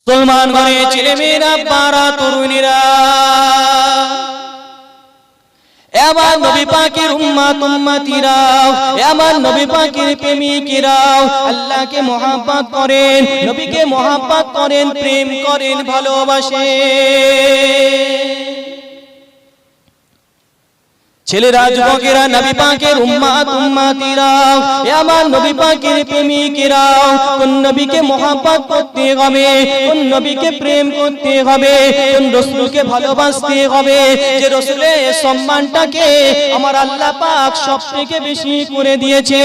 মুসলমান ঘরে ছেলেমেয়েরা বারা তরুণীরা আমার নবী পাকের উম্মত উম্মতিরাও আমার নবী পাকের প্রেমিকেরাও আল্লাহকে মহব্বত করেন, নবীকে মহব্বত করেন, প্রেম করেন, ভালোবাসেন। ছেলেরা যুবকেরা নবী পাকের উম্মত উম্মতিরাও আমার নবী পাকের প্রেমিকেরাও কোন নবীকে মহব্বত করতে হবে, কোন নবীকে প্রেম করতে হবে, কোন রাসূলকে ভালোবাসতে হবে, যে রাসূলের সম্মানটাকে আমার আল্লাহ পাক সবথেকে বেশি করে দিয়েছে।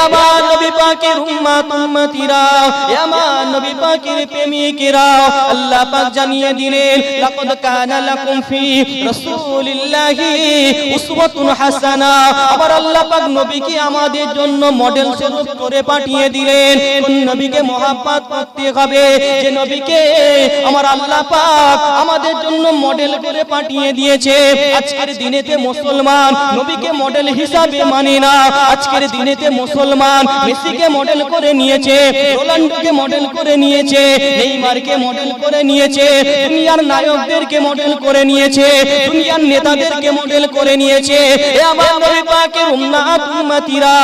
আমার নবী পাকের উম্মত উম্মতিরাও আমার নবী পাকের প্রেমিকেরাও আল্লাহ পাক জানিয়ে দিলেন, লাকাদ কানা লাকুম ফি রাসূলিল্লাহি উসওয়াতুন হাসানা। আমার আল্লাহ পাক নবীকে আমাদের জন্য মডেল স্বরূপ করে পাঠিয়ে দিলেন। কোন নবীকে মহব্বত করতে হবে, যে নবীকে আমার আল্লাহ পাক আমাদের জন্য মডেল করে পাঠিয়ে দিয়েছে। আজকের দিনেতে মুসলমান নবীকে মডেল হিসাবে মানে না। আজকের দিনেতে মুসলমান মেসিকে মডেল করে নিয়েছে, রোনাল্ডোকে মডেল করে নিয়েছে, নেইমারকে মডেল করে নিয়েছে, দুনিয়ার নায়কদেরকে মডেল করে নিয়েছে, দুনিয়ার নেতাদেরকে মডেল করে নিয়েছে। আমার নবী পাকের উম্মত উম্মতিরা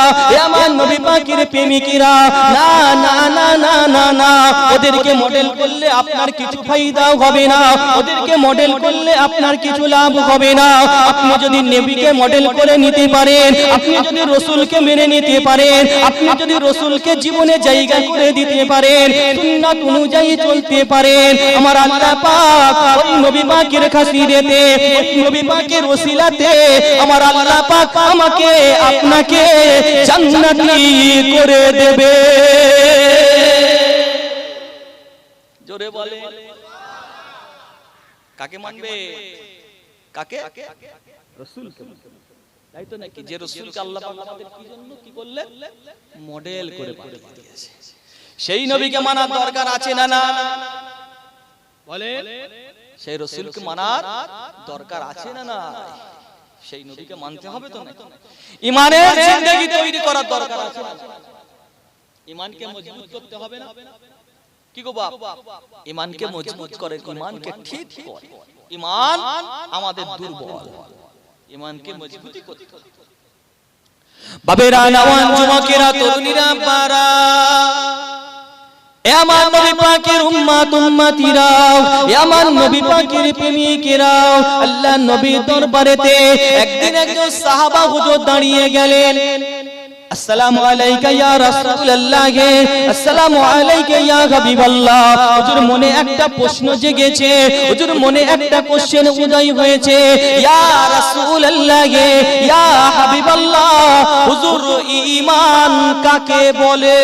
আমার নবী পাকের প্রেমিকেরা না না না না না না, ওদেরকে মডেল করলে আপনার কিছু ফায়দা হবে না, ওদেরকে মডেল করলে আপনার কিছু লাভ হবে না। আপনি যদি নবীকে মডেল করে নিতে পারেন, আপনি যদি রাসূলকে মেনে নিতে পারেন, আপনি যদি রাসূলকে জীবনে জায়গা করে দিতে পারেন, সুন্নাত অনুযায়ী চলতে পারেন, আমার আল্লাহ পাক ওই নবী পাকের খাতিরেতে, ওই নবী পাকের ওসিলাতে আমার আল্লাহ পাক আমাকে আপনাকে জান্নাতি করে দেবে। জোরে বলে কাকে মানবে? কাকে? রাসূলকে। তাই তো নাকি? যে রাসূলকে আল্লাহ পাক আমাদের কি জন্য কি করলেন? মডেল করে পাঠিয়ে দিয়েছে। সেই নবীকে মানার দরকার আছে না না? বলে সেই রাসূলকে মানার দরকার আছে না না? সেই নবীকে মানতে হবে তো না? ঈমানের জিন্দেগি তৈরি করার দরকার আছে না? ঈমানকে মজবুত করতে হবে না? কি গো বাপ, ঈমানকে মজবুত করে, ঈমানকে ঠিক করে। ঈমান আমাদের দুর্বল, ঈমানকে মজবুতি করতে হবে। বাবেরা নওয়ান যুবকেরা তরুণীরা পারা আমার নবী পাকের উম্মত উম্মতিরাও আমার নবী পাকের প্রেমিকেরাও আল্লাহ নবীর দরবারেতে একদিন একজন সাহাবা হুজুর দাঁড়িয়ে গেলেন। আসসালামু আলাইকা ইয়া রাসূলুল্লাহ, আসসালামু আলাইকা ইয়া হাবিবাল্লাহ। হুজুর মনে একটা প্রশ্ন জেগেছে, হুজুর মনে একটা কোশ্চেন উদয় হয়েছে। ইয়া রাসূলুল্লাহ, ইয়া হাবিবাল্লাহ, হুজুর ঈমান কাকে বলে?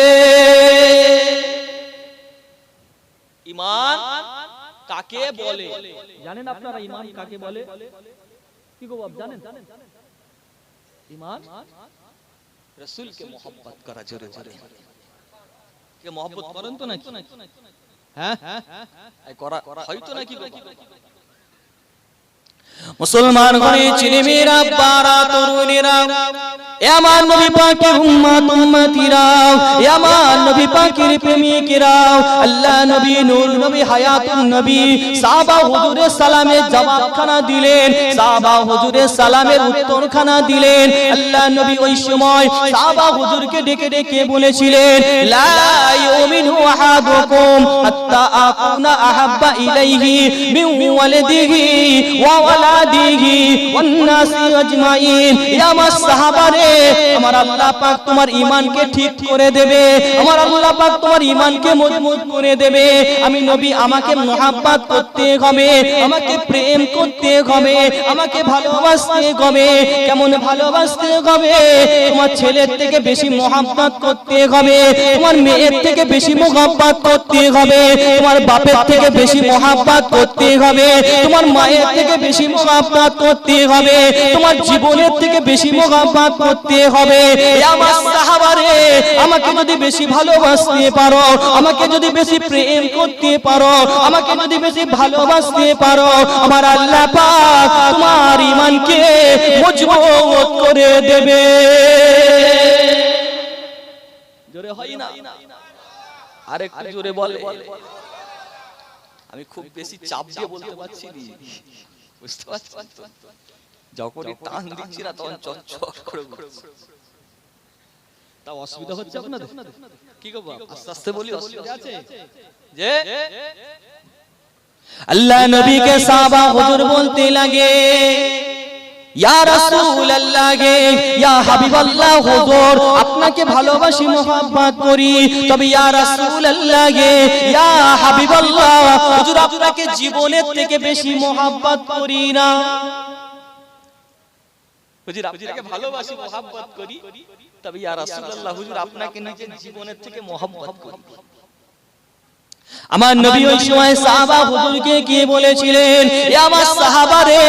ঈমান কাকে বলে? জানেন আপনারা ঈমান কাকে বলে? কি গো বাপ জানেন? ঈমান রাসূলকে মহব্বত করা। জোরে জোরে কে মহব্বত করেন তো নাকি? হ্যাঁ এই করা হয়তো নাকি? মুসলমান ঘরে ছেলেমেয়েরা বারা তরুণীরা আমার নবী পাকের উম্মত উম্মতিরা আমার নবী পাকের প্রেমিকেরা আল্লাহ নবী নূর নবী হায়াতুন নবী সাহাবা হুজুরের সালামের জবাবখানা দিলেন, সাহাবা হুজুরের সালামের উত্তরখানা দিলেন। আল্লাহ নবী ওই সময় সাহাবা হুজুরকে ডেকে ডেকে বলেছিলেন, লা ইউমিনু আহাদুকুম হাত্তা আকুনা আহাব্বা ইলাইহি মিন ওয়ালিদিহি ওয়া ওয়ালাদিহি ওয়ান নাসি আজমাইন। ইয়া আমার সাহাবারে, আমার আল্লাহ পাক তোমার ঈমানকে ঠিক করে দেবে, আমার আল্লাহ পাক তোমার ঈমানকে মজবুত করে দেবে। আমি নবী আমাকে মহব্বত করতে হবে, আমাকে প্রেম করতে হবে, আমাকে ভালোবাসতে হবে। কেমন ভালোবাসতে হবে? তোমার ছেলের থেকে বেশি মহব্বত করতে হবে, তোমার মেয়ের থেকে বেশি মহব্বত করতে হবে, তোমার বাপের থেকে বেশি মহব্বত করতে হবে, তোমার মায়ের থেকে বেশি মহব্বত করতে হবে, তোমার জীবনের থেকে বেশি মহব্বত করতে হবে। আমার সাহাবারে, আমাকে যদি বেশি ভালোবাসতে পারো, আমাকে যদি বেশি প্রেম করতে পারো, আমাকে যদি বেশি ভালোবাসতে পারো, আমার আল্লাহ পাক তোমার ঈমানকে মজবুত করে দেবে। জোরে হয় না? আরেকটু জোরে বলে। আমি খুব বেশি চাপ দিয়ে বলতে পারছি না, বুঝতে পারছেন তো? যখনই টান দিচ্ছি না তখন চচ্চর করে বলছি। তা অসুবিধা হচ্ছে আপনাদের? কি গো বাবা, আস্তে আস্তে বলি, অসুবিধা আছে? যে আল্লাহ নবীকে সাহাবা হুজুর বলতে লাগে, ইয়া রাসূলুল্লাহ গে, ইয়া হাবিবাল্লাহ হুজুর, আপনাকে ভালোবাসি, মোহাব্বত করি, তবে ইয়া রাসূলুল্লাহ গে, ইয়া হাবিবাল্লাহ হুজুর, আপনাকে জীবনের থেকে বেশি মোহাব্বত করি না। হুজুর আপনাকে ভালোবাসি, মোহাব্বত করি, তবে ইয়া রাসূলুল্লাহ হুজুর, আপনাকে নিজের জীবনের থেকে মোহাব্বত করি। আমার নবী ওই সময় সাহাবা হুজুরকে গিয়ে বলেছিলেন, এ আমার সাহাবা রে,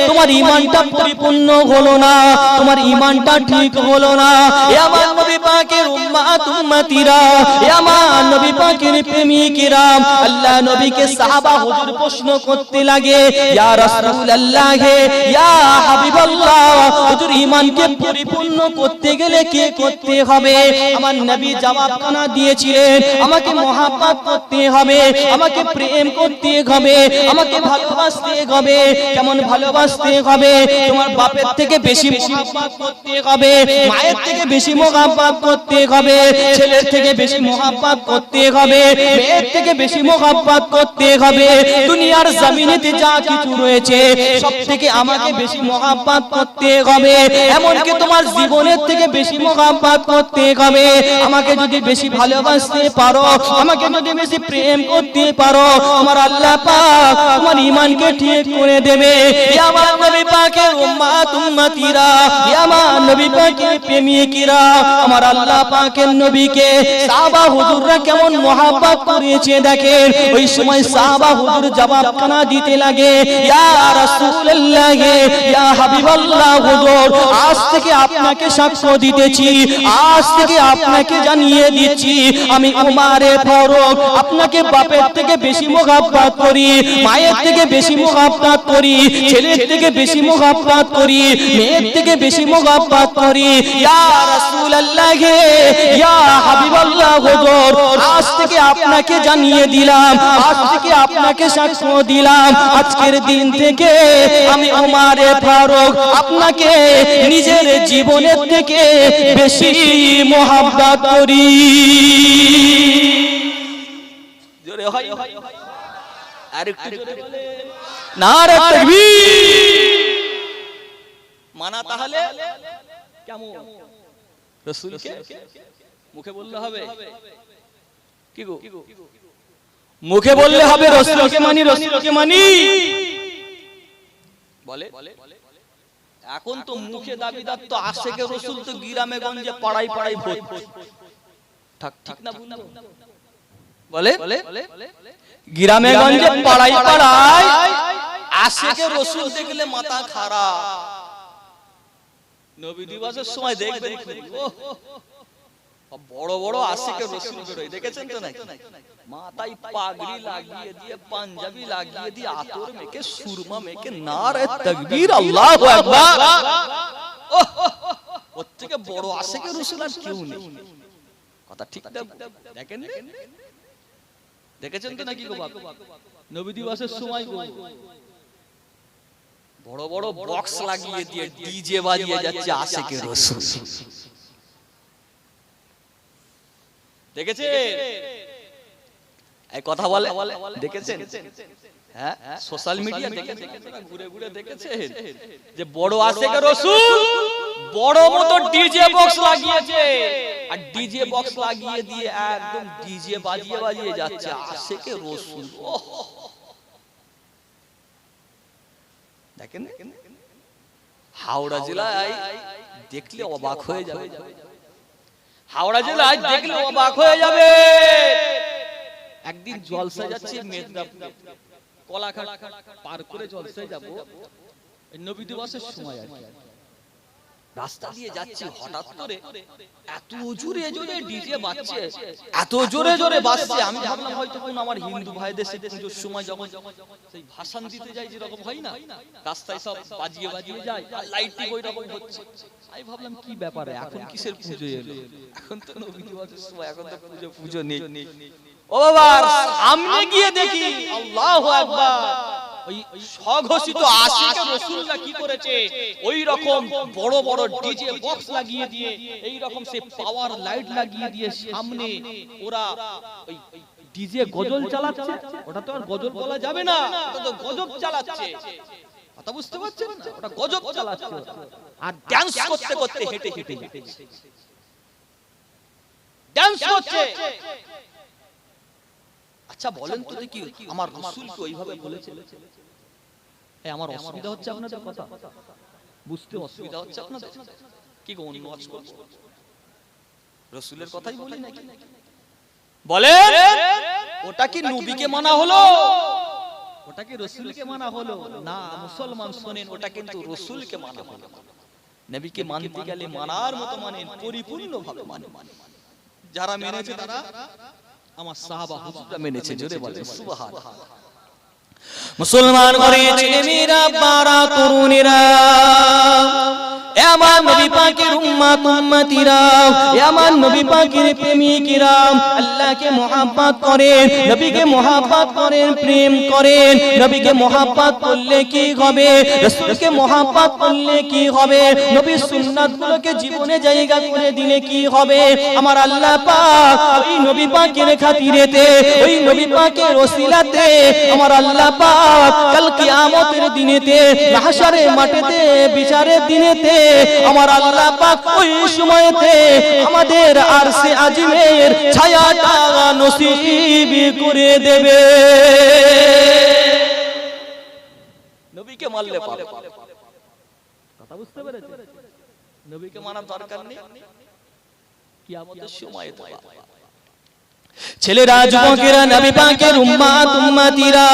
তোমার ঈমানটা পরিপূর্ণ হলো না, তোমার ঈমানটা ঠিক হলো না। এ আমার নবী পাকের উম্মত উম্মতিরা, এ আমার নবী পাকের প্রেমিকেরা, আল্লাহ নবীকে সাহাবা হুজুর প্রশ্ন করতে লাগে, ইয়া রাসূলুল্লাহ হে, ইয়া হাবিবাল্লাহ হুজুর, ঈমানকে পরিপূর্ণ করতে গেলে কি করতে হবে? আমার নবী জবাবখানা দিয়েছিলেন, আমাকে মহব্বত করতে হবে, আমাকে প্রেম করতে হবে, আমাকে ভালোবাসতে হবে। কেমন ভালোবাসতে হবে? তোমার বাপের থেকে বেশি মহব্বত করতে হবে, মায়ের থেকে বেশি মহব্বত করতে হবে, ছেলের থেকে বেশি মহব্বত করতে হবে, মেয়ের থেকে বেশি মহব্বত করতে হবে। দুনিয়ার জমিনেতে যা কিছু রয়েছে সব থেকে আমাকে বেশি মহব্বত করতে হবে। এমনকি তোমার জীবনের থেকে বেশি মহব্বত করতে হবে। আমাকে যদি বেশি ভালোবাসতে পারো, আমাকে যদি বেশি প্রেম করতে পারো, আমার আল্লাহ পাক তোমার ঈমানকে ঠিক করে দেবে। ইয়া আমার নবী পাকের উম্মত উম্মতিরা, ইয়া আমার নবী পাকের প্রেমিকেরা, আমার আল্লাহ পাকের নবীকে সাহাবা হুজুররা কেমন মহব্বত করেছে দেখেন। ওই সময় সাহাবা হুজুর জবাবখানা দিতে লাগে, ইয়া রাসূলুল্লাহ, ইয়া হাবিবাল্লাহ হুজুর, আজ থেকে আপনাকে সাক্ষ্য দিতেছি, আজ থেকে আপনাকে জানিয়ে দিচ্ছি, আমি উমারে ফারুক আপনাকে বাপের থেকে বেশি মহব্বত করি, মায়ের থেকে বেশি মহব্বত করি, ছেলের থেকে বেশি মহব্বত করি, মেয়ের থেকে বেশি মহব্বত করি। ইয়া রাসূলুল্লাহ, ইয়া হাবিবাল্লাহ হুজুর, আজ থেকে আপনাকে জানিয়ে দিলাম, আজ থেকে আপনাকে সাক্ষ্য দিলাম, আজকের দিন থেকে আমি উমারে ফারুক আপনাকে নিজের জীবনের থেকে বেশি মহব্বত করি। জোরে হয়, আর একটু জোরে বলে নারে তাকবীর। মানা তাহলে কেমন? রাসূলকে মুখে বললে হবে, কি গো মুখে বললে হবে রাসূলকে মানি, রাসূলকে মানি বলে। এখন তো মুখে দাবিদার তো আশেকে রাসূল তো গ্রামে গঞ্জে পাড়ায় পাড়ায় ভর্তি, ঠিক না ভুল বলে? গ্রামে গঞ্জে পাড়ায় পাড়ায় আশেকে রাসূল দেখলে মাথা খারাপ। নবী দিবসের সময় দেখবেন বড় বড় আশেকে রাসূল বেরোয়, দেখেছেন তো নাকি? মাথায় পাগড়ি লাগিয়ে দিয়ে, পাঞ্জাবি লাগিয়ে দিয়ে, আতর মেখে, সুরমা মেখে, নারে তাকবীর, আল্লাহু আকবার। ওর থেকে বড় আশেকে রাসূল আর কেউ নেই। কথা ঠিক না? দেখেন, দেখেছেন তো নাকি গো বাবা? নবী দিবসের সময় বড় বড় বক্স লাগিয়ে দিয়ে ডিজে বাজিয়ে যাচ্ছে আশেকে রাসূল, দেখেছে? এই কথা বলে, দেখেছেন? হ্যাঁ, সোশ্যাল মিডিয়া দেখেছেন, ঘুরে ঘুরে দেখেছেন যে বড় আশেকে রাসূল বড় মতো ডিজে বক্স লাগিয়েছে, আর ডিজে বক্স লাগিয়ে দিয়ে একদম ডিজে বাজিয়ে বাজিয়ে যাচ্ছে আশেকে রাসূল। দেখেন, হাওড়া জেলায় দেখলে অবাক হয়ে যাবে, হাওড়া জেলায় দেখলে অবাক হয়ে যাবে। একদিন জলসা যাচ্ছে মেদিনীপুর, কলাঘাট পার করে জলসায় যাব, নবী দিবসের সময় আর কি। রাস্তা দিয়ে যাচ্ছি, হঠাৎ করে এত জোরে জোরে ডিজে বাজছে, এত জোরে জোরে বাজছে, আমি ভাবলাম হয়তো কোন আমার হিন্দু ভাইদের সাথে পুজোর সময় যখন সেই ভাষণ দিতে যাই যেরকম হয় না, রাস্তায় সব বাজিয়ে বাজিয়ে যায় আর লাইটিং ওই রকম হচ্ছে। আমি ভাবলাম কি ব্যাপারে, এখন কিসের পুজো এলো? এখন তো নবী দিবসের সময়, এখন তো পুজো নেই। ও বাবা সামনে গিয়ে দেখি আল্লাহু আকবার, ওই স্বঘোষিত আশিকে রাসূলরা কি করেছে, ওই রকম বড় বড় ডিজে বক্স লাগিয়ে দিয়ে, এই রকম সে পাওয়ার লাইট লাগিয়ে দিয়ে সামনে ওরা ওই ডিজে গজল চালাচ্ছে। ওটা তো আর গজল বলা যাবে না, ওটা তো গজব চালাচ্ছে। কথা বুঝতে পারছেন না? ওটা গজব চালাচ্ছে আর ডান্স করতে করতে হেঁটে হেঁটে ডান্স করছে। আচ্ছা বলেন তো দেখি, আমার রাসূল কি ওইভাবে বলেছে? আমার অসুবিধা হচ্ছে আপনাদের কথা বুঝতে, অসুবিধা হচ্ছে আপনাদের? কি গো অন্য ওয়াজ করব, রাসূলের কথাই বলি নাকি? বলেন ওটা কি নবীকে মানা হলো? ওটা কি রাসূলকে মানা হলো? না মুসলমান শুনেন, ওটা কিন্তু রাসূলকে মানা হলো। নবীকে মানতে গেলে মানার মতো মানেন, পরিপূর্ণভাবে মানেন। যারা মেনেছে তারা আমার সাহাবা হুজুররা মেনেছে। জোরে বলেন সুবহানাল্লাহ। মুসলমান ঘরে ছেলেমেয়েরা, বারা তরুণেরা, আমার নবী পাকের উম্মত উম্মতিরা, আমার নবী পাকের প্রেমিকেরা, আল্লাহকে মুহাব্বত করেন, নবীকে মুহাব্বত করেন, প্রেম করেন। নবীকে মুহাব্বত করলে কি হবে, রাসূলকে মুহাব্বত করলে কি হবে, নবীর সুন্নাতগুলোকে জীবনে জায়গা করে দিলে কি হবে? আমার আল্লাহ পাক ওই নবী পাকের খাতিরেতে, ওই নবী পাকের ওসিলাতে আমার আল্লাহ পাক কাল কিয়ামতের দিনেতে, মাহশারের মাঠেতে, বিচারের দিনেতে আমার আল্লাহ পাক ওই সময়তে আমাদের আরশে আজিমের ছায়াটা নসিব করে দেবে। নবীকে মানলে পাবে। কথা বুঝতে পেরেছেন? নবীকে মানার দরকার নেই, কিয়ামতের সময়তে পাবে। ছেলেরা, যুবকেরা, নবী পাকের উম্মত উম্মতিরা,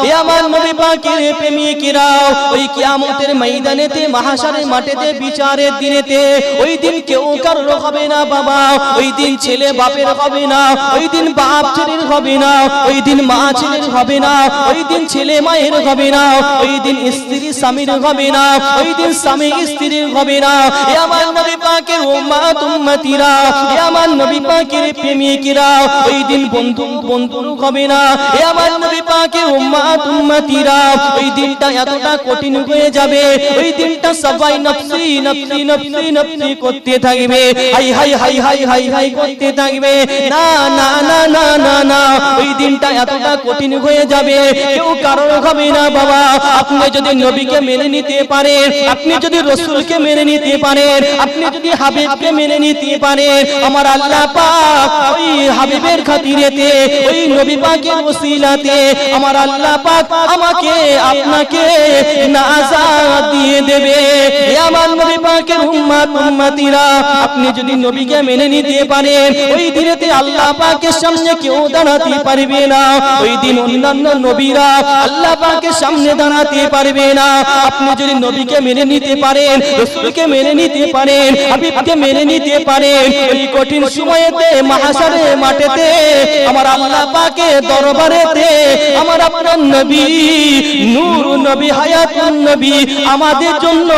এ আমার নবী পাকের প্রেমিকেরা, ওই কিয়ামতের ময়দানেতে, মাহশারের মাঠেতে, বিচারের দিনেতে, ওই দিন কেউ কারোর হবে না বাবা, ওই দিন ছেলে বাপের হবে না, ওই দিন বাপ ছেলের হবে না, ওই দিন মা ছেলের হবে না, ওই দিন ছেলে মায়ের হবে না, ওই দিন স্ত্রী স্বামীর হবে না, ওই দিন স্বামী স্ত্রীর হবে না। এ আমার নবী পাকের উম্মত উম্মতিরা, এ আমার নবী পাকের প্রেমিকেরা, ওই দিন বন্ধু বন্ধুর হবে না। এ আমার নবী পাকের উম্মত উম্মতিরা, ওই দিনটা এতটা কঠিন হয়ে যাবে, ওই দিনটা সবাই নফসি নফসি নফসি নফসি করতে থাকবে, high high high high high high করতে থাকবে। না না না না না না, ওই দিনটা এতটা কঠিন হয়ে যাবে, কেউ কারোর হবে না বাবা। আপনি যদি নবীকে মেনে নিতে পারেন, আপনি যদি রাসূলকে মেনে নিতে পারেন, আপনি যদি হাবিবকে মেনে নিতে পারেন, আমার আল্লাহ পাক ওই হাবিবের খাতিরেতে, ওই নবী পাকের ওসিলাতে আমার আল্লাহ পাক আমাকে আপনাকে নাজাত দিয়ে দেবে। হে আমার নবী পাকের উম্মত উম্মতিরা, আপনি যদি নবীকে মেনে নিতে পারেন, ওই দিনেতে আল্লাহ পাকের সামনে কেউ দাঁড়াতে পারবে না। ওই দিন অন্যান্য নবীরা আল্লাহ পাকের সামনে দাঁড়াতে পারবে না। আপনি যদি নবীকে মেনে নিতে পারেন, রাসূলকে মেনে নিতে পারেন, হাবিবকে মেনে নিতে পারেন, ওই কঠিন সময়েতে, মাহশারের মাঠেতে, আমার আল্লাহ পাকের দরবারেতে আমার আপনার নবী, নূর নবী, হায়াতুন নবী আমাদের জন্য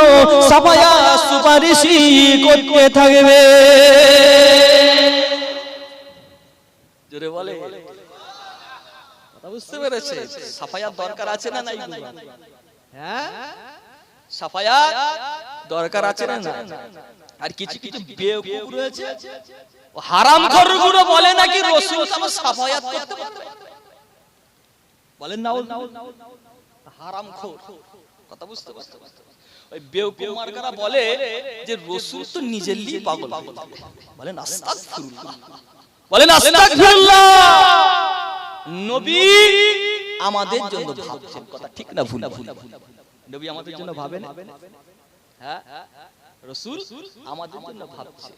সাফায়াত সুপারিশি করতে থাকবে। জোরে বলে। কথা বুঝতে পেরেছে? সাফায়াত দরকার আছে না নাই? হ্যাঁ, সাফায়াত দরকার আছে না না? আর কিছু কিছু বেওকুফ রয়েছে, হারামখোরগুলো বলে নাকি রাসূল আমার সাফায়াত করতে পারবে। বলেন না হারামখোর। কথা বুঝতে পারছো? ওই বেওকুফ মার্কারা বলে যে রাসূল তো নিজের লিয়ে পাগল। বলেন আস্তাগফিরুল্লাহ, বলেন আস্তাগফিরুল্লাহ। নবী আমাদের জন্য ভাবছেন, কথা ঠিক না ভুল? নবী আমাদের জন্য ভাবেন, হ্যাঁ রাসূল আমাদের জন্য ভাবছে।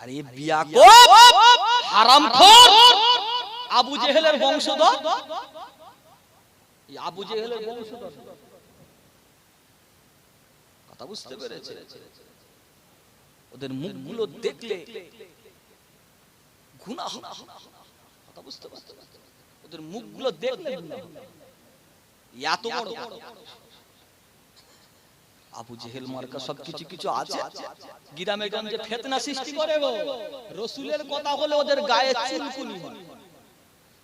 আর এই বিয়াকুব হারামখোর আবু জেহেলের বংশধর, এই আবু জেহেলের বংশধর। কথা বুঝতে পেরেছে? ওদের মুখগুলো দেখলে গুনাহ। কথা বুঝতে পারছো? ওদের মুখগুলো দেখলে এত বড় আবু জেহেল মার্কা সব কিছু কিছু আছে, গ্রামে গঞ্জে ফিতনা সৃষ্টি করে গো। রাসূলের কথা হলে ওদের গায়ে চুলকুনি হয়।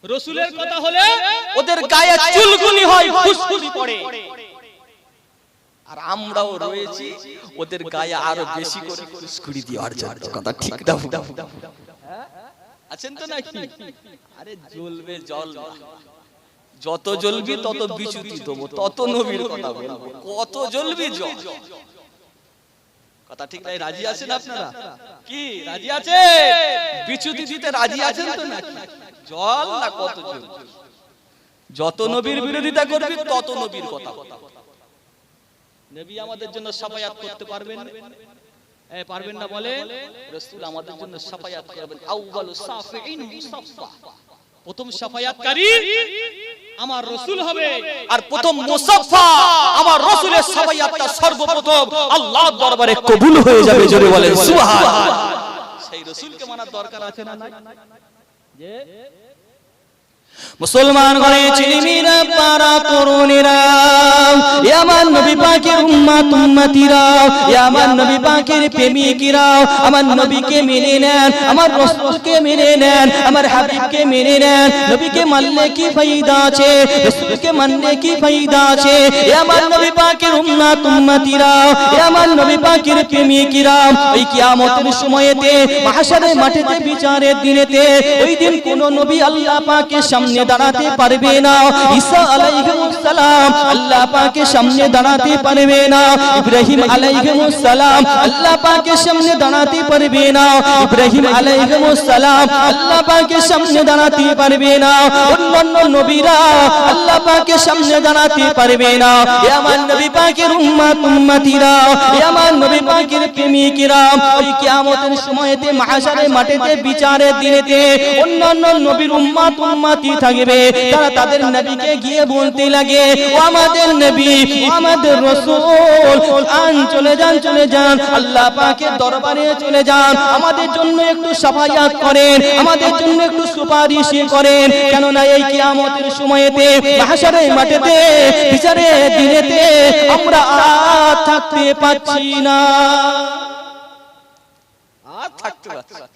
রসুলের কথা হলে ওদের গায়ে চুলকুনি হয়, ফুসফুস পড়ে। আর আমরাও রয়েছি ওদের গায়ে আরো বেশি করে ফুসকুড়ি দেওয়ার জন্য। কথা ঠিক না? আছেন তো নাকি? আরে জ্বলবে জল, যত জ্বলবি তত বিচ্যুতি দেবো, তত নবীর কথা বলবো, কত জ্বলবি জল। কথা ঠিক নাই? রাজি আছেন আপনারা? কি রাজি আছে? বিচ্যুতি দিতে রাজি আছেন তো নাকি? জল না কত জ্বলবে? যত নবীর বিরোধিতা করবি তত নবীর কথা। নবী আমাদের জন্য শাফায়াত করতে পারবেন? পারবেন না বলে? রাসূল আমাদের জন্য শাফায়াত করবেন। আউয়ালু শাফিঈন মুসাফফা, প্রথম শাফায়াতকারী আমার রাসূল হবে, আর প্রথম মুসাফফা আমার রাসূলের শাফায়াতটা সর্বপ্রথম আল্লাহর দরবারে কবুল হয়ে যাবে। জোরে বলেন সুবহানাল্লাহ। সেই রাসূলকে মানার দরকার আছে না নাই? যে মুসলমান গণে ছেলেমেয়েরা, পাড়া তরুণেরা, এ আমার নবী পাকের উম্মত উম্মতিরা, এ আমার নবী পাকের প্রেমিকেরা, আমার নবীকে মেনে নেন, আমার রাসূলকে মেনে নেন, আমার হাবিবকে মেনে নেন। নবীকে মানলে কি ফায়দা আছে, রাসূলকে মানলে কি ফায়দা আছে? এ আমার নবী পাকের উম্মত উম্মতিরা, এ আমার নবী পাকের প্রেমিকেরা, ওই কিয়ামতের সময়েতে, মাহশারের মাঠেতে, বিচারের দিনেতে, ওই দিন কোন নবী আল্লাহ পাকের সামনে দাঁড়াতে পারবে না। ঈসা আলাইহিস সালাম আল্লাহ পাকের সামনে দাঁড়াতে পারবে না। ইব্রাহিম আলাইহিস সালাম আল্লাহ পাকের সামনে দাঁড়াতে পারবে না। ইব্রাহিম আলাইহিস সালাম আল্লাহ পাকের সামনে দাঁড়াতে পারবে না। অন্যান্য নবীরা আল্লাহ পাকের সামনে দাঁড়াতে পারবে না। এ আমার নবী পাকের উম্মত উম্মতিরা, এ আমার নবী পাকের প্রেমিকেরা, ওই কিয়ামতের সময়তে, মাহশারের মাঠেতে, বিচারের দিনেতে অন্যান্য নবীর উম্মত উম্মতি থাকবে। তারা তাদের নবীকে গিয়ে বলতে লাগে, ও আমাদের নবী, ও আমাদের রাসূল, আন চলে যান, চলে যান, আল্লাহ পাকের দরবারে চলে যান, আমাদের জন্য একটু শাফায়াত করেন, আমাদের জন্য একটু সুপারিশ করেন। কেননা এই কিয়ামতের সময়তে, মাহশারের মাঠেতে, বিচারের দিনেতে আমরা আর থাকতে পাচ্ছি না, আর থাকতে পাচ্ছি না।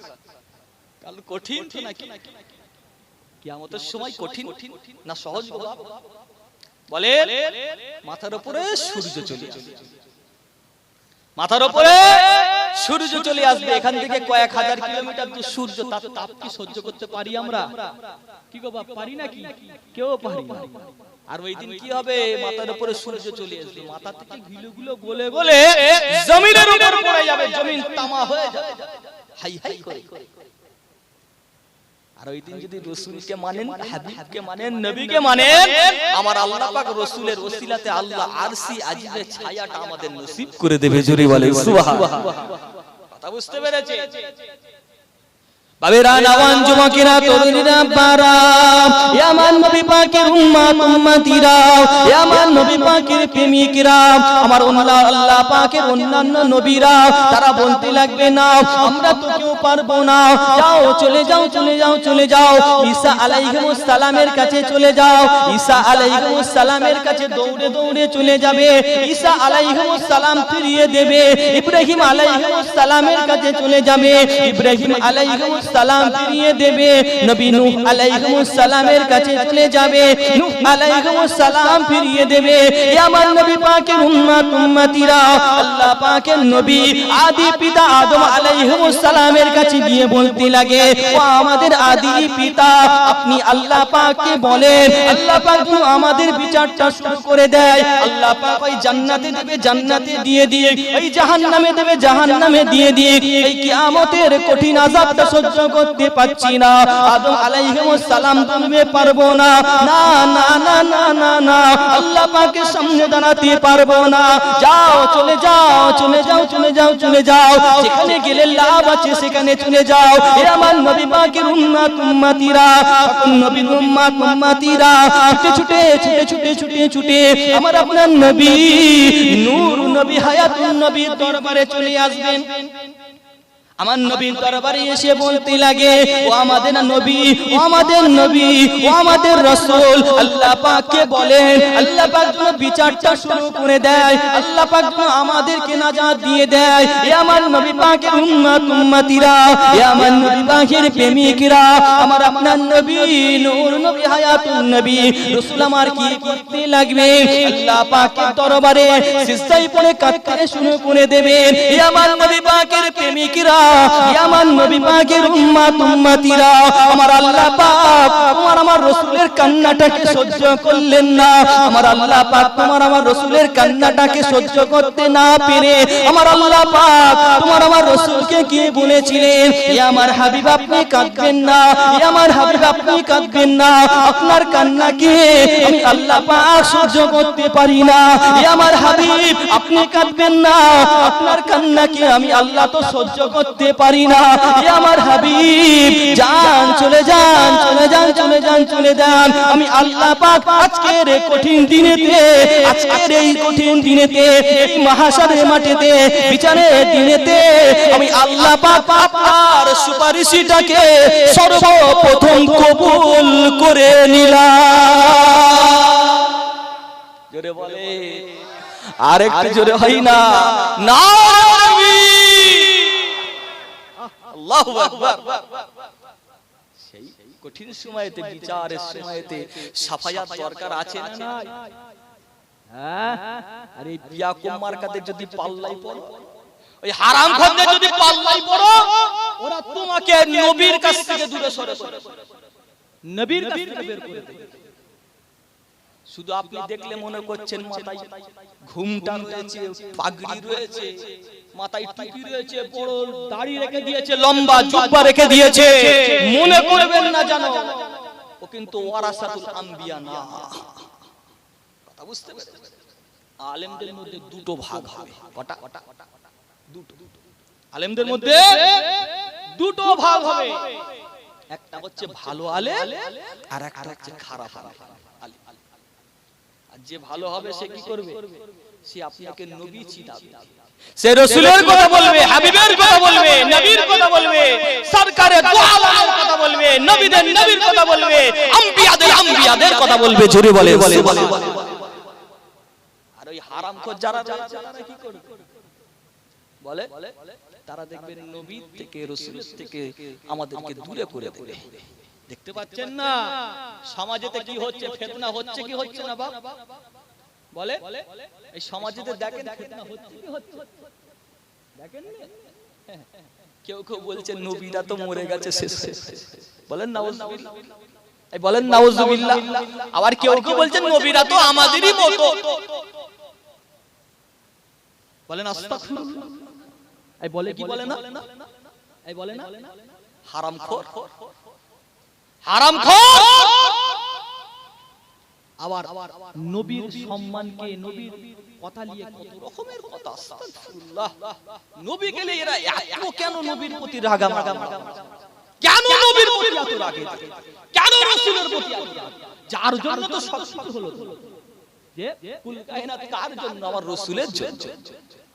কাল কঠিন তো নাকি? কিয়ামতের সময় কঠিন না সহজ? বলে মাথার উপরে সূর্য চলে আসবে, মাথার উপরে সূর্য চলে আসবে। এখান থেকে কয়েক হাজার কিলোমিটার দূর সূর্য, তার তাপ কি সহ্য করতে পারি আমরা? কি গো বাপ, পারি নাকি? কেউ পারি না। আর ওই দিন কি হবে? মাথার উপরে সূর্য চলে আসবে, মাথা থেকে ঘিলুগুলো গলে গলে জমিনের উপর পড়ে যাবে, জমিন তামা হয়ে যাবে, হাই হাই করে। আর ওই দিন যদি রাসূলকে মানেন, হাবিবকে মানেন, নবীকে মানেন, আমার আল্লাহ পাক রাসূলের ওসিলাতে আল্লাহ আরশি আজিমের ছায়াটা আমাদের নসিব করে দেবে। জোরে বলে সুবহানাল্লাহ। কথা বুঝতে পেরেছে? বাবেরা, নওয়ান যুবকেরা, তরুণীরা, বারা, এ আমার নবী পাকের উম্মত উম্মতিরা, এ আমার নবী পাকের প্রেমিকেরা, আমার আল্লাহ পাকের অন্যান্য নবীরা, তারা বলতে লাগবে, না আমরা তো কেউ পারবো না, যাও চলে যাও, চলে যাও, চলে যাও, ঈসা আলাইহিস সালামের কাছে চলে যাও। ঈসা আলাইহিস সালামের কাছে দৌড়ে দৌড়ে চলে যাবে। ঈসা আলাইহিস সালাম ফিরিয়ে দেবে। ইব্রাহিম আলাইহিস সালামের কাছে চলে যাবে। ইব্রাহিম আলাইহিস সালাম ফিরিয়ে দেবে। নবী নূহ আলাইহিস সালামের কাছে চলে যাবে। নূহ আলাইহিস সালাম ফিরিয়ে দেবে। এ আমার নবী পাকের উম্মত উম্মতিরা, আল্লাহ পাকের নবী আদি পিতা আদম আলাইহিস সালামের কাছে গিয়ে বলতে লাগে, ও আমাদের আদি পিতা, আপনি আল্লাহ পাককে বলেন, আল্লাহ পাক আমাদের বিচারটা শুরু করে দেয়। আল্লাহ পাক ওই জান্নাতে দেবে, জান্নাতে দিয়ে দিয়ে, এই জাহান্নামে দেবে, জাহান্নামে দিয়ে দিয়ে, এই কিয়ামতের কঠিন আযাবটা সহ্য করতে পাচ্ছি না। আদম আলাইহিস সালাম তুমি পারবো না, না না না না না না, আল্লাহ পাকের সামনে দাঁড়াতে পারবো না, যাও চলে যাও, চলে যাও, চলে যাও, চলে যাও, যেখানে গেলে লাভ আছে সেখানে চলে যাও। এ আমার নবী পাকের উম্মত উম্মতিরা, নবীর উম্মত উম্মতিরা, ছুটে ছুটে ছুটে ছুটে ছুটে ছুটে আমার আপনার নবী নূর নবী হায়াতুন নবীর দরবারে চলে আসবেন। আমার নবীর দরবারে এসে বলতে লাগে, ও আমাদের নবী, ও আমাদের নবী, ও আমাদের রাসূল। আল্লাহ পাককে বলেন, আল্লাহ পাক যেন বিচারটা শুরু করে দেয়, আল্লাহ পাক যেন আমাদেরকে নাজাত দিয়ে দেয়। এ আমার নবী পাকের উম্মত উম্মতিরা, এ আমার নবী পাকের প্রেমিকরা, আমার আপনার নবী নূর নবী হায়াতুন নবী রাসূল আমার কি করতে লাগবে? আল্লাহ পাকের দরবারে সিজদায় পড়ে কাঁদতে শুরু করে দেবেন। এ আমার নবী পাকের প্রেমিকরা, আমার নবী পাকের উম্মত উম্মতিরা, আমার আল্লাহ পাক তোমার আমার রাসূলের কান্নাটাকে সহ্য করলেন না। আমার আল্লাহ পাক তোমার আমার রাসূলের কান্নাটাকে সহ্য করতে না পেরে আমার আল্লাহ পাক তোমার আমার রাসূলকে কি বলেছিলেন? হে আমার হাবিব আপনি কাঁদবেন না, হে আমার হাবিব আপনি কাঁদবেন না, আপনার কান্নাকে আমি আল্লাহ পাক সহ্য করতে পারি না। হে আমার হাবিব আপনি কাঁদবেন না, আপনার কান্নাকে আমি আল্লাহ তো সহ্য করতে পারি না। হে আমার হাবিব যান, চলে যান, চলে যান, চলে যান, চলে যান। আমি আল্লাহ পাক আজকের এই কঠিন দিনেতে, আজকের এই কঠিন দিনেতে, এই মাহশারের মাঠেতে, বিচারের দিনেতে আমি আল্লাহ পাক আপনার সুপারিশটাকে সর্বপ্রথম কবুল করে নিলাম। জোরে বলে, আর একটু জোরে হয় না? না আল্লাহু আকবার। সেই কঠিন সময়তে, বিচারের সময়তে সাফায়াত দরকার আছে না নাই? হ্যাঁ, আরে পিয়া কুমার কাদের যদি পাল্লাই পড়ো, ওই হারামখোরদের যদি পাল্লাই পড়ো, ওরা তোমাকে নবীর কাছ থেকে দূরে সরে সরে নবীর কাছ থেকে বের করে দেবে। শুধু আপনি দেখলে মনে করছেন মাথায় ঘুমটা রয়েছে, পাগড়ি রয়েছে, মাথায় টুপি রয়েছে, বড় দাড়ি রেখে দিয়েছে, লম্বা জুব্বা রেখে দিয়েছে, মনে করবেন না জানো ও কিন্তু ওয়ারাসাতুল আম্বিয়া না। কথা বুঝতে পেরেছেন? আলেমদের মধ্যে দুটো ভাগ হবে। কটা? দুটো। আলেমদের মধ্যে দুটো ভাগ হবে। একটা হচ্ছে ভালো আলেম, আর একটা হচ্ছে খারাপ আলেম। যে ভালো হবে সে কি করবে? সে আপনাকে নবী চিনাবে, সে রাসূলের কথা বলবে, হাবিবের কথা বলবে, নবীর কথা বলবে, সরকারে দু আলমের কথা বলবে, নবীদের নবীর কথা বলবে, আম্বিয়াদের কথা বলবে। জোরে বলে। আর ওই হারামখোর যারা রয়েছে তারা কি করবে? বলে তারা দেখবেন নবী থেকে, রাসূল থেকে আমাদেরকে দূরে করে দেবে। দেখতে পাচ্ছেন না সমাজেতে কি হচ্ছে? ফিতনা হচ্ছে কি হচ্ছে না বাপ? বলে এই সমাজেতে দেখেন ফিতনা হচ্ছে কি হচ্ছে? দেখেন কেউ কেউ বলছে নবীরা তো মরে গেছে শেষ। বলেন নাউজুবিল্লাহ, এই বলেন নাউজুবিল্লাহ। আবার কেউ কেউ বলছেন নবীরা তো আমাদেরই মতো। বলেন আস্তাগফিরুল্লাহ। এই বলে কি বলে না? এই বলে না হারামখোর, হারামখোর। আবার নবীর সম্মানকে, নবীর কথা নিয়ে কত রকমের কথা। আস্তাগফিরুল্লাহ। নবীকে নিয়ে এরা এত কেন নবীর প্রতি রাগামাগা? কেন নবীর প্রতি এত রাগে? কেন রাসূলের প্রতি এত রাগ? যার জন্য তো সব কিছু হলো, যে কুল কায়নাত কার জন্য? আমার রাসূলের জন্য।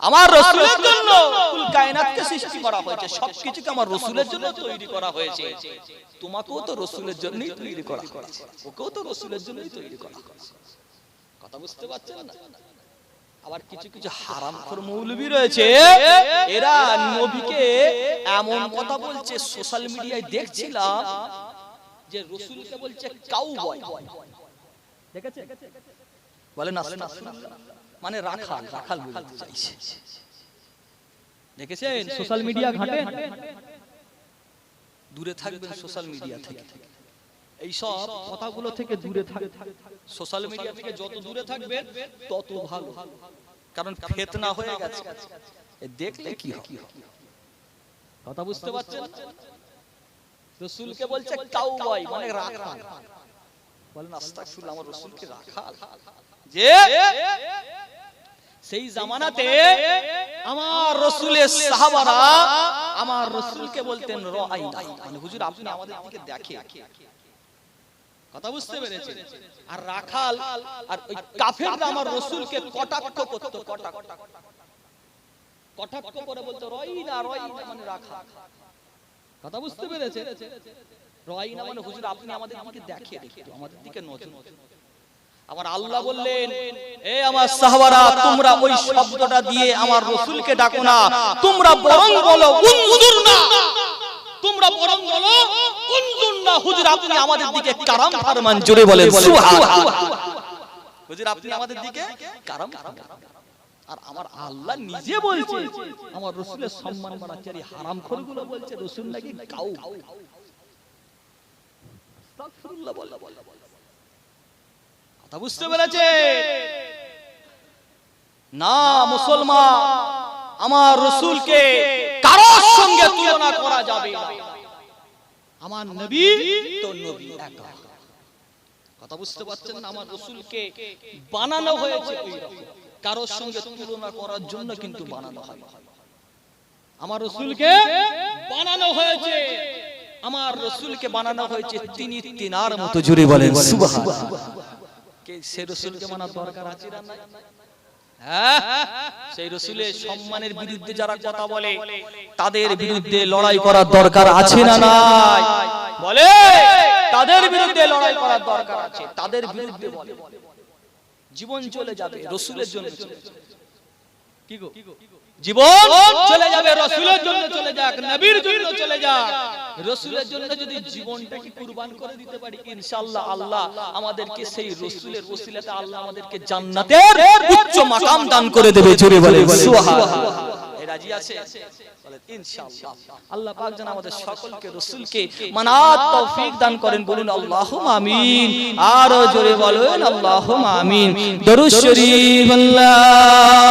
আমার রাসূলের জন্য কুল কায়নাতকে সৃষ্টি করা হয়েছে, সবকিছুকে আমার রাসূলের জন্য তৈরি করা হয়েছে। তোমাকেও তো রাসূলের জন্যই তৈরি করা হয়েছে, ওকেও তো রাসূলের জন্যই তৈরি করা হয়েছে। কথা বুঝতে পারছেন না? আবার কিছু কিছু হারামখোর মৌলবি রয়েছে, এরা নবীকে এমন কথা বলছে, সোশ্যাল মিডিয়ায় দেখছিলাম যে রাসূলকে বলছে কাউবয়। দেখেছেন? বলেন আস্তাগফিরুল্লাহ, মানে রাখাল, রাখাল বলতে চাইছে। দেখেছেন সোশ্যাল মিডিয়া ঘাটে? দূরে থাকবেন সোশ্যাল মিডিয়া থেকে, এই সব কথাগুলো থেকে দূরে থাকবেন। সোশ্যাল মিডিয়া থেকে যত দূরে থাকবেন তত ভালো, কারণ ফিতনা হয়ে গেছে। দেখলে কি হবে? কথা বুঝতে পারছেন? রাসূলকে বলছে কাউবয়, মানে রাখাল। বলেন আস্তাগফিরুল্লাহ, আমার রাসূলকে রাখাল? যে সেই জামানাতে আমার রাসূলের সাহাবারা আমার রাসূলকে বলতেন রাআইনা, মানে হুজুর আপনি আমাদের দিকে দেখেন। কথা বুঝতে পেরেছেন? আর রাখাল আর ওই কাফেররা আমার রাসূলকে কটাক্ষ করত, কটাক্ষ করে বলতো রয়িনা মানে রাখা। কথা বুঝতে পেরেছে? রয়িনা মানে হুজুর আপনি আমাদের দিকে দেখেন, একটু আমাদের দিকে নজর। আমার আল্লাহ বললেন, এ আমার সাহাবারা, তোমরা ওই শব্দটা দিয়ে আমার রাসূলকে ডাকো না, তোমরা বরং বলো উনজুরনা, তোমরা বরং বলো উনজুরনা। হুজুর আপনি আমাদের দিকে কারাম ফরমান, জোরে বলেন সুবহানাল্লাহ। হুজুর আপনি আমাদের দিকে কারাম ফরমান। আর আমার আল্লাহ নিজে বলছে আমার রাসূলের সম্মান বাড়াচ্ছে, আর এই হারামখোরগুলো বলছে রাসূল নাকি গাউ। আস্তাগফিরুল্লাহ বল। কথা বুঝতে পেরেছে না মুসলমান? আমার রাসূলকে কারোর সঙ্গে তুলনা করা যাবে না। আমার নবী তো নবী একা। কথা বুঝতে পারছেন না? আমার রাসূলকে বানানো হয়েছে ওইরকম, কারোর সঙ্গে তুলনা করার জন্য কিন্তু বানানো হয়। আমার রাসূলকে বানানো হয়েছে, আমার রাসূলকে বানানো হয়েছে তিনি তিনার মতো, জুড়ে বলেন সুবহানাল্লাহ। কে সেই রাসূলকে মানার দরকার আছে না নাই? হ্যাঁ, সেই রাসূলের সম্মানের বিরুদ্ধে যারা কথা বলে তাদের বিরুদ্ধে লড়াই করার দরকার আছে না নাই? বলে তাদের বিরুদ্ধে লড়াই করার দরকার আছে, তাদের বিরুদ্ধে বলে জীবন চলে যাবে রাসূলের জন্য। কি গো, জীবন চলে যাবে রাসূলের জন্য, চলে যাক, নবীর জন্য চলে যাক। রাসূলের জন্য যদি জীবনটাকে কুরবান করে দিতে পারি, ইনশাআল্লাহ আল্লাহ আমাদেরকে সেই রাসূলের ওসিলাতে আল্লাহ আমাদেরকে জান্নাতের উচ্চ মাকাম দান করে দেবে, জোরে বলেন সুবহানাল্লাহ। এই রাজি আছে? বলেন ইনশাআল্লাহ। আল্লাহ পাক যেন আমাদের সকলকে রাসূলকে মানার তৌফিক দান করেন, বলুন আল্লাহুম্মা আমিন। আর জোরে বলেন আল্লাহুম্মা আমিন। দরুদ শরীফ আল্লাহুম্মা